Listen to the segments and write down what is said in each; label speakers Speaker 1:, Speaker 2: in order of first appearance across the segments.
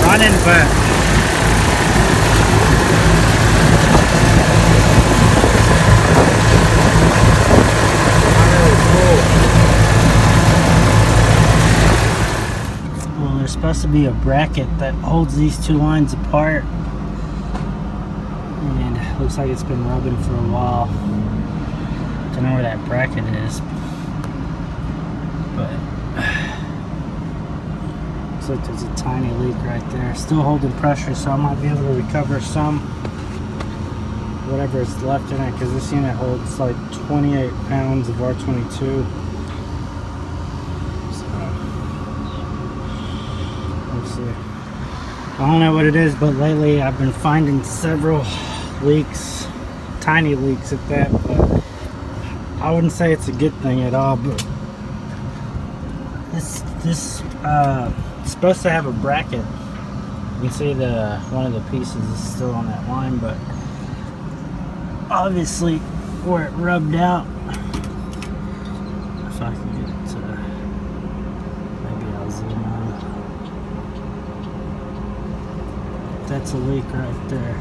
Speaker 1: running, but not really cool. Well, there's supposed to be a bracket that holds these two lines apart, and it looks like it's been rubbing for a while. Don't know where that bracket is, but looks like there's a tiny leak right there. Still holding pressure, so I might be able to recover some, whatever is left in it, because this unit holds like 28 pounds of R22. So let's see. I don't know what it is, but lately I've been finding several leaks, tiny leaks at that, but I wouldn't say it's a good thing at all. But this it's supposed to have a bracket. You can see the one of the pieces is still on that line, but obviously where it rubbed out, if I can get it to, maybe I'll zoom on. That's a leak right there.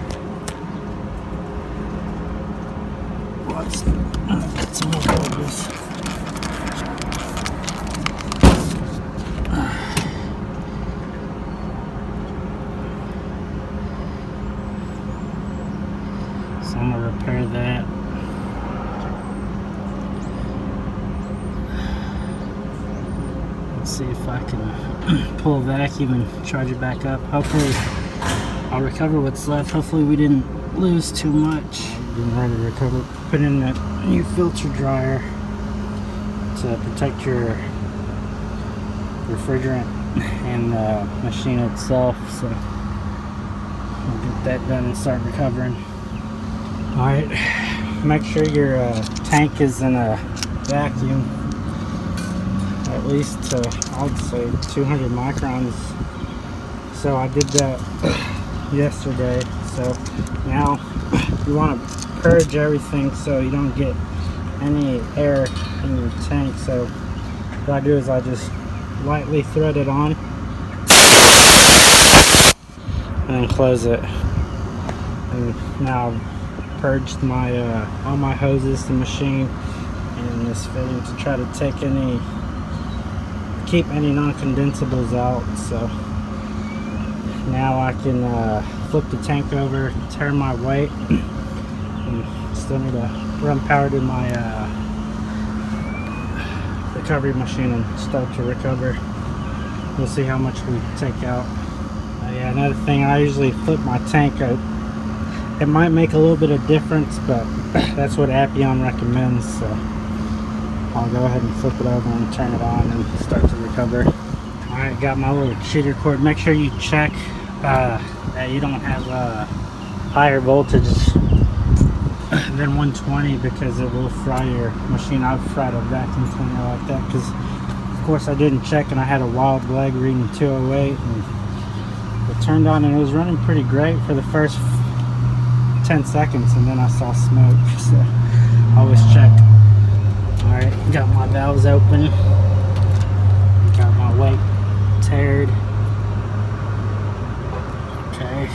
Speaker 1: Let's get some more focus. So I'm gonna repair that. Let's see if I can pull a vacuum and charge it back up. Hopefully I'll recover what's left. Hopefully we didn't lose too much. Been ready to recover. Put in that new filter dryer to protect your refrigerant and the machine itself. So we'll get that done and start recovering. Alright, make sure your tank is in a vacuum, at least to, I would say, 200 microns. So I did that yesterday. So now you want to purge everything so you don't get any air in your tank. So what I do is I just lightly thread it on and then close it. And now I've purged my all my hoses, the machine, and this fitting to try to keep any non-condensables out. So now I can flip the tank over, turn my weight, and still need to run power to my recovery machine and start to recover. We'll see how much we take out. Yeah, another thing, I usually flip my tank out. It might make a little bit of difference, but that's what Appion recommends. So I'll go ahead and flip it over and turn it on and start to recover. Alright, got my little cheater cord. Make sure you check that you don't have higher voltage than 120, because it will fry your machine. I've fried a vacuum cleaner like that because of course I didn't check, and I had a wild leg reading 208, and it turned on and it was running pretty great for the first 10 seconds, and then I saw smoke. So always check. Alright, got my valves open, got my weight tared. Okay,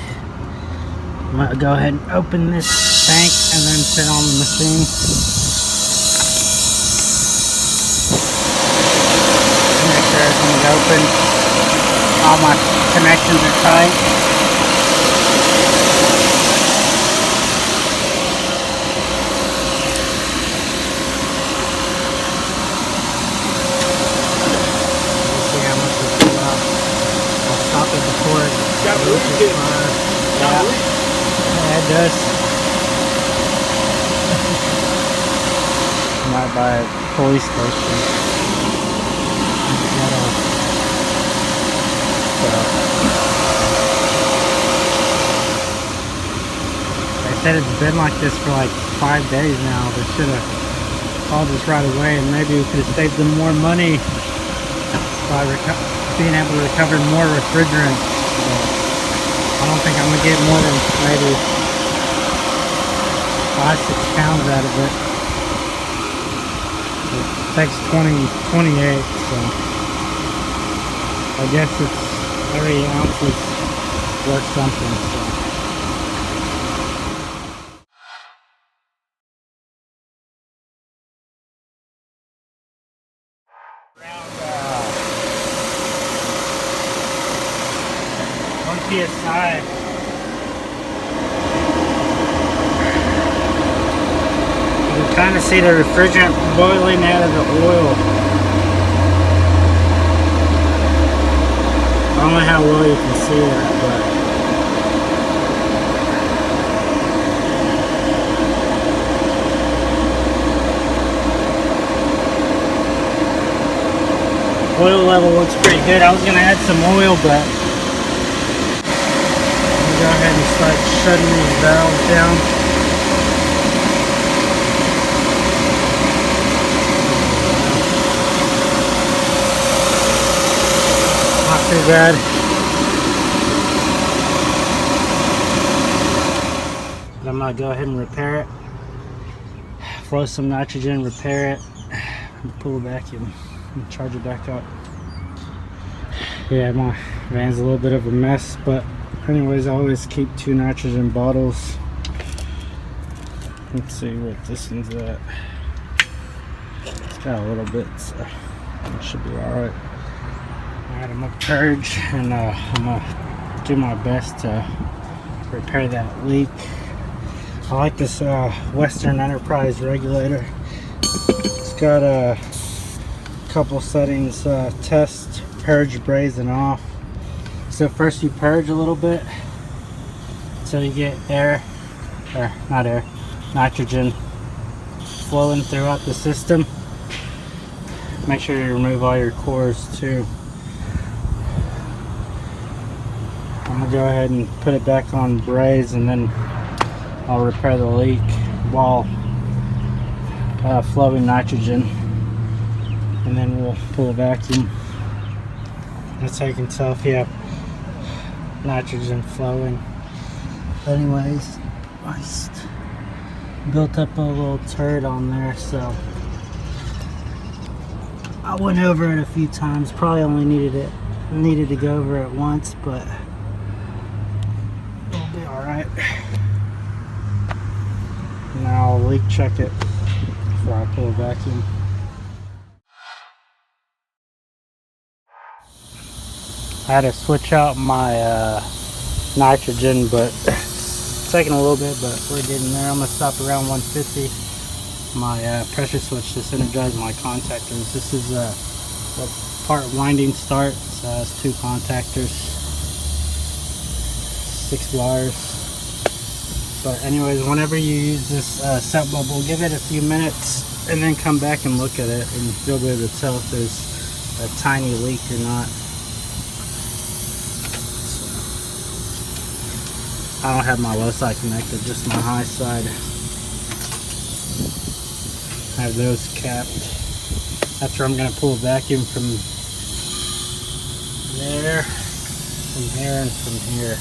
Speaker 1: I'm gonna go ahead and open this tank and then sit on the machine. Make sure everything's open. All my connections are tight. We'll see how much we pull out. I'll stop it before it reaches fire. Yeah, it does. Might buy a police station. They said it's been like this for like 5 days now. They should have called us right away, and maybe we could have saved them more money by being able to recover more refrigerant. I don't think I'm going to get more than maybe 5-6 pounds out of it. It takes 28, so I guess it's every ounce is or something. So. Around 1 psi. You can kind of see the refrigerant boiling out of the oil. I don't know how well you can see that, but oil level looks pretty good. I was going to add some oil, but I'm going to go ahead and start shutting these valves down. Too bad. But I'm gonna go ahead and repair it. Flow some nitrogen, repair it, and pull the vacuum and charge it back up. Yeah, my van's a little bit of a mess, but anyways, I always keep 2 nitrogen bottles. Let's see what this one's at. It's got a little bit, so it should be alright. Alright, I'm gonna purge and I'm gonna do my best to repair that leak. I like this Western Enterprise regulator. It's got a couple settings: test, purge, braze, and off. So first you purge a little bit until you get air, or not air, nitrogen flowing throughout the system. Make sure you remove all your cores too. I'm gonna go ahead and put it back on braze, and then I'll repair the leak while flowing nitrogen, and then we'll pull a vacuum. That's how you can tell if you have nitrogen flowing. Anyways, I just built up a little turd on there, so I went over it a few times. Probably only needed to go over it once, but it'll be alright. Now I'll leak check it before I pull a vacuum. I had to switch out my nitrogen, but it's taking a little bit, but we're getting there. I'm gonna stop around 150. My pressure switch just energized my contactors. This is a part winding start, so it has 2 contactors, 6 wires. But anyways, whenever you use this set bubble, give it a few minutes and then come back and look at it, and you'll be able to tell if there's a tiny leak or not. So, I don't have my low side connected, just my high side. I have those capped. That's where I'm going to pull a vacuum from there, from here, and from here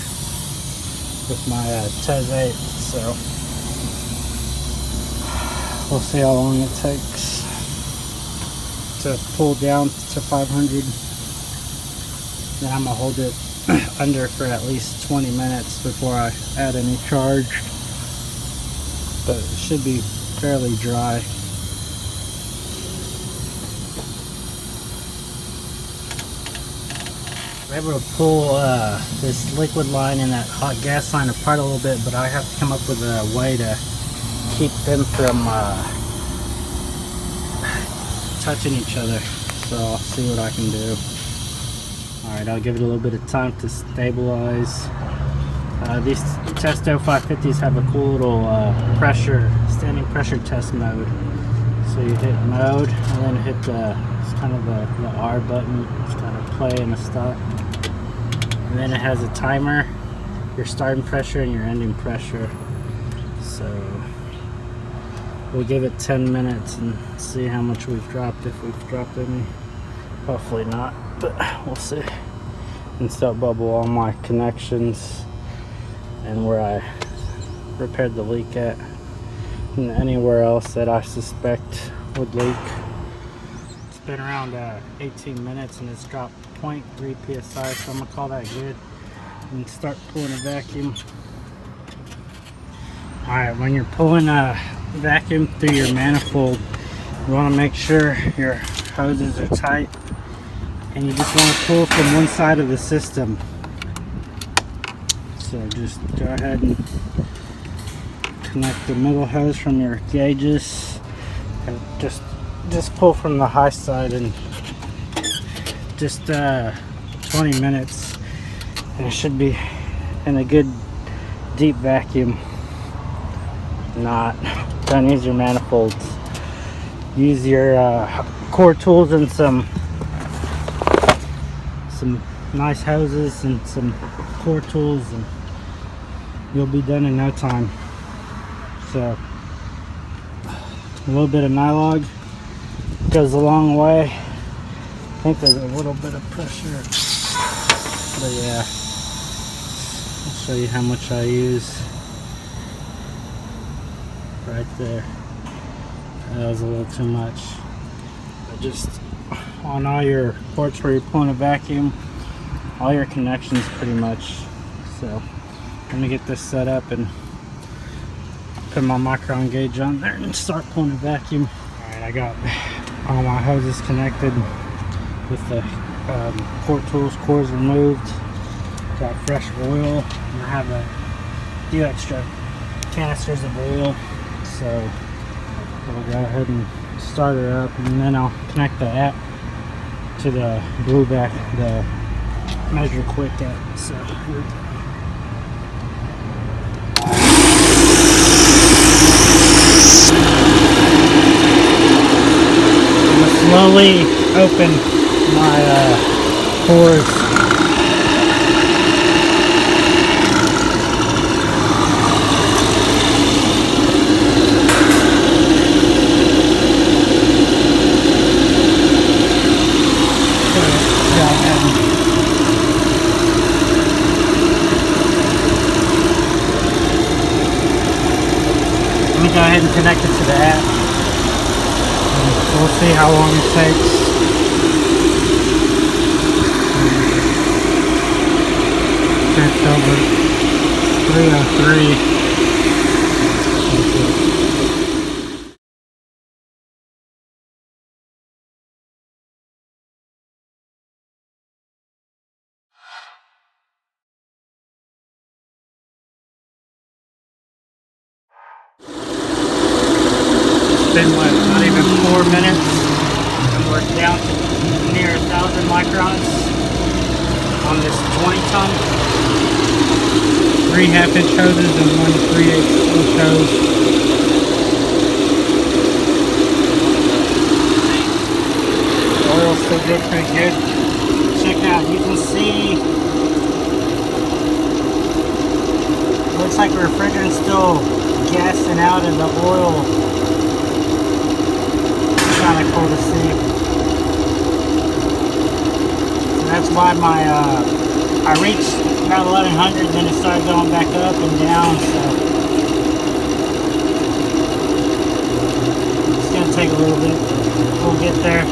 Speaker 1: with my Tez 8. So we'll see how long it takes to pull down to 500. Then I'm going to hold it under for at least 20 minutes before I add any charge. But it should be fairly dry. I'm able to pull this liquid line and that hot gas line apart a little bit, but I have to come up with a way to keep them from touching each other. So I'll see what I can do. Alright, I'll give it a little bit of time to stabilize. These Testo 550s have a cool little standing pressure test mode. So you hit mode and then hit it's kind of the R button. It's kind of play and a stop. And then it has a timer, your starting pressure and your ending pressure. So we'll give it 10 minutes and see how much we've dropped, if we've dropped any. Hopefully not, but we'll see. And start bubble all my connections and where I repaired the leak at, and anywhere else that I suspect would leak. It's been around 18 minutes and it's dropped 0.3 psi, so I'm gonna call that good. and start pulling a vacuum. Alright, when you're pulling a vacuum through your manifold, you want to make sure your hoses are tight, and you just want to pull from one side of the system. So just go ahead and connect the middle hose from your gauges, and just pull from the high side, and just 20 minutes, and it should be in a good deep vacuum. Don't use your manifolds. Use your core tools and some nice hoses and some core tools, and you'll be done in no time. So a little bit of nylog goes a long way. I think there's a little bit of pressure, but yeah, I'll show you how much I use. Right there, that was a little too much. But just on all your ports where you're pulling a vacuum, all your connections pretty much. So let me get this set up and put my micron gauge on there and start pulling a vacuum. Alright, I got all my hoses connected with the port tools, cores removed. Got fresh oil, and I have a few extra canisters of oil. So we'll go ahead and start it up, and then I'll connect the app to the blue back, the Measure Quick app. So I'm gonna slowly open my pores. Let me go ahead and connect it to the app, and we'll see how long it takes. Checked over 303. It's been what, not even 4 minutes, and we're down to near 1,000 microns on this 20-ton. 3 half-inch hoses and 1 3/8-inch hose. Oil's still good, pretty good. Check out, you can see, looks like the refrigerant's still gassing out in the oil. Kind of cool to see. So that's why my I reached about 1100, then it started going back up and down. So it's gonna take a little bit. We'll get there.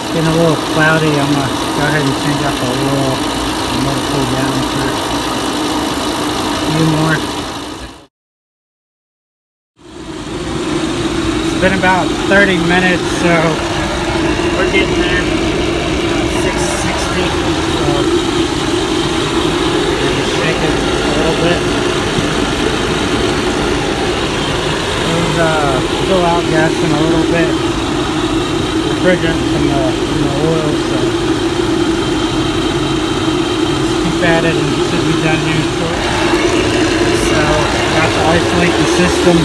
Speaker 1: Getting a little cloudy. I'm gonna go ahead and change out the oil and let it cool down for a few more. It's been about 30 minutes, so we're getting there. 660. So just shake it a little bit. It was still outgassing a little bit. Refrigerant from the oil, so just keep at it and it should be done here short. So got to isolate the system.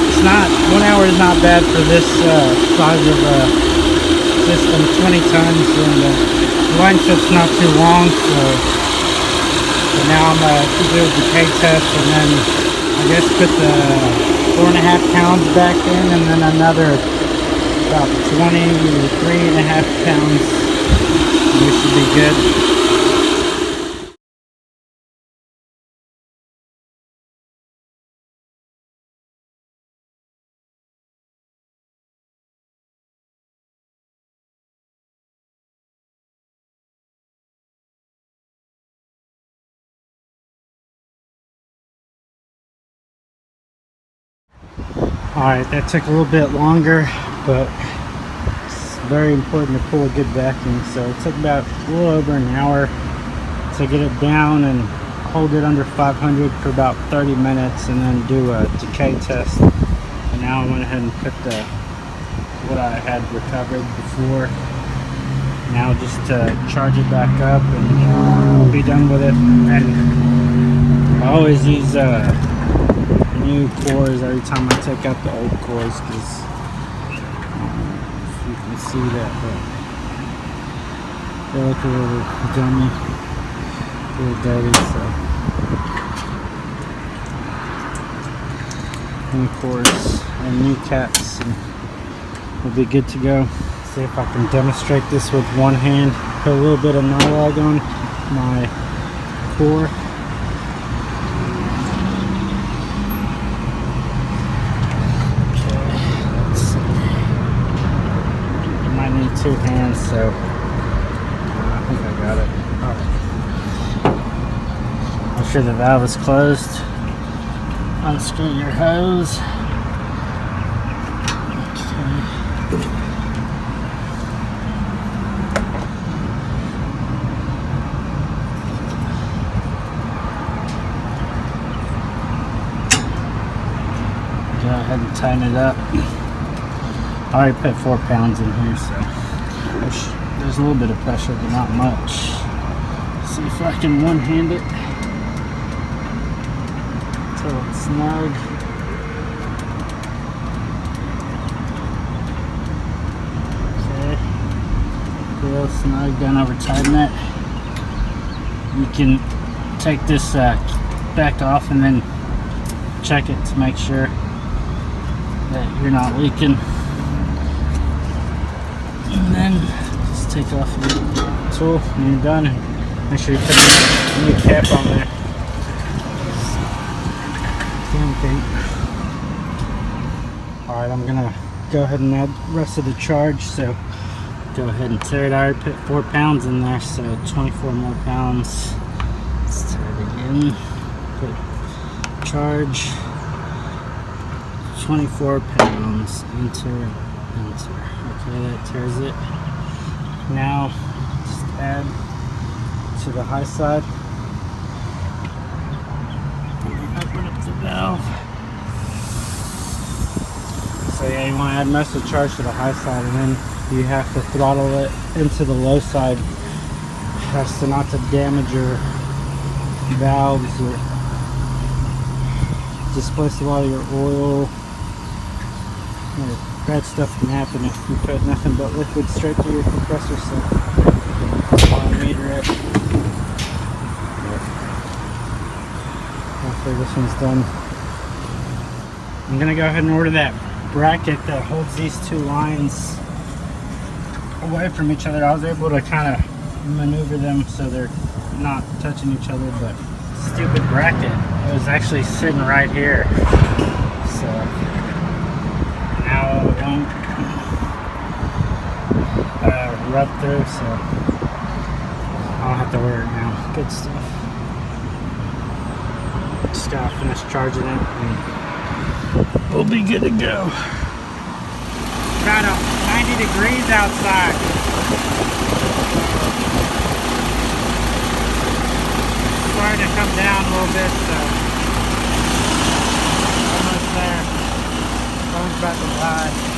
Speaker 1: It's not 1 hour is not bad for this size of a system, 20 tons, and the line set's not too long. So now I'm gonna do a decay test, and then I guess put the 4.5 pounds back in, and then another about 23.5 pounds We should be good. Alright, that took a little bit longer, but it's very important to pull a good vacuum. So it took about a little over an hour to get it down and hold it under 500 for about 30 minutes and then do a decay test. And now I went ahead and put what I had recovered before. Now just to charge it back up and I'll be done with it. And I always use new cores every time I take out the old cores, because you can see that they look a little gummy, a little dirty. So new cores and new caps and we'll be good to go. See if I can demonstrate this with one hand. Put a little bit of nylon on my core. Two hands, so I think I got it. Right. Make sure the valve is closed. Unscrew your hose. Okay. Go ahead and tighten it up. I already put 4 pounds in here, so there's a little bit of pressure, but not much. See if I can one-hand it until it's snug. Okay, real snug. Don't over tighten it. You can take this back off and then check it to make sure that you're not leaking. And then just take off your tool when you're done, and make sure you put a new cap on there. Alright, I'm gonna go ahead and add the rest of the charge, so go ahead and tear it. I already put 4 pounds in there, so 24 more pounds. Let's tear it again. Put charge, 24 pounds, enter. Okay, that tears it. Now just add to the high side. Open up the valve. So yeah, you want to add most of the charge to the high side, and then you have to throttle it into the low side, as to not to damage your valves or displace a lot of your oil. Bad stuff can happen if you put nothing but liquid straight through your compressor, so I'll meter it. Hopefully this one's done. I'm going to go ahead and order that bracket that holds these two lines away from each other. I was able to kind of maneuver them so they're not touching each other, but stupid bracket, it was actually sitting right here. So now it won't rub through, so I don't have to wear it now. Good stuff. Just gotta finish charging it and we'll be good to go. About 90 degrees outside. Starting to come down a little bit, so almost there. Phone's about to die.